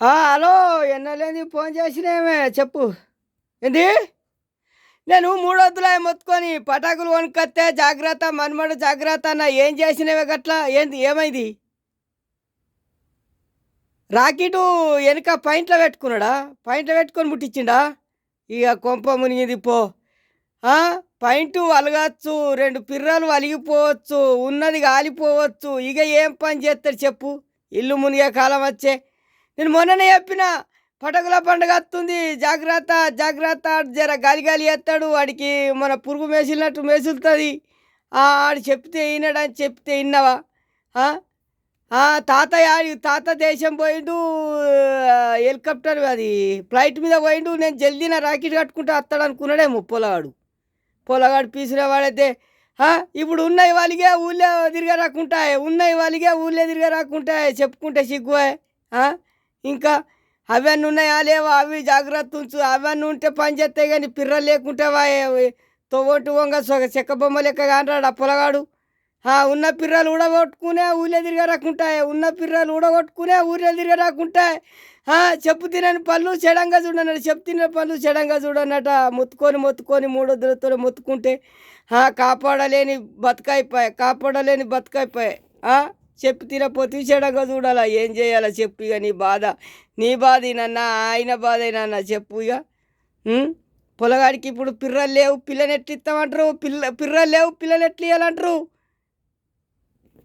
Hello. ఎన్నలేని phone చేసినేమే చెప్పు. ఏంది? నేను మూడొద్దులా మొత్తుకొని పటాకులు కొనుక్కొత్తే జాగ్రత్త మన్మడు జాగ్రత్త అన్న ఏం చేసినవే గట్లా ఏంది ఏమైంది? రాకెటు వెనక పాయింట్లో పెట్టుకున్నాడా? పాయింట్లో పెట్టుకొని ముట్టించిండా? ఇక కొంప మునిగింది పో. ఆ! పాయింటు అలగచ్చు, 2 పిర్రలు అలిగిపోవచ్చు, ఉన్నది కాలిపోవచ్చు. ఇక ఏం పని చేస్తాడు చెప్పు? ఇల్లు మునిగే కాలం వచ్చే. నేను మొన్ననే చెప్పిన పటకుల పండుగ వస్తుంది జాగ్రత్త జాగ్రత్త జర గాలి గాలి ఎత్తాడు వాడికి మన పురుగు మేసినట్టు మేసులుతుంది. ఆడు చెప్తే వినడని చెప్తే విన్నావా? ఆ? తాత దేశం పోయిండు. హెలికాప్టర్ అది ఫ్లైట్ మీద పోయిండు. నేను జల్దీన రాకెట్ కట్టుకుంటూ వస్తాడు అనుకున్నాడేమో పొలగాడు పీసిన వాడైతే. ఇప్పుడు ఉన్నాయి వాళ్ళకే ఊళ్ళో తిరిగి రాకుంటాయి, ఉన్నాయి వాళ్ళకే ఊళ్ళో తిరిగి రాకుంటాయి చెప్పుకుంటే సిగ్గువే. ఇంకా అవన్నీ ఉన్నాయా లేవా అవి జాగ్రత్త ఉంచు. అవన్నీ ఉంటే పని చేస్తాయి కానీ పిర్రలు లేకుంటే తొవ్వొట్టు వంగ చెక్క బొమ్మ లెక్క కానరాడు ఆ పొలగాడు. ఉన్న పిర్రలు ఊడగొట్టుకునే ఊళ్ళో తిరిగి రాకుంటాయి, ఉన్న పిర్రలు ఊడగొట్టుకునే ఊళ్ళో తిరిగి రాకుంటాయి. చెప్పు తినని పళ్ళు చెడంగా చూడన్నాడు, చెప్పు తినే పళ్ళు చెడంగా చూడన్నట. మొత్తుకొని మూడొద్దులతో మొత్తుకుంటే కాపాడలేని బతుకైపోయాయి. చెప్పు తినపోతే చెడంగా చూడాలా ఏం చేయాలా చెప్పు. ఇక నీ బాధ నన్న ఆయన బాధ నాన్న చెప్పు. ఇక పొలగాడికి ఇప్పుడు పిర్రలు లేవు పిల్లని ఎట్లు ఇస్తామంటారు? పిర్రలు లేవు పిల్లని ఎట్లు ఇవ్వాలంటారు?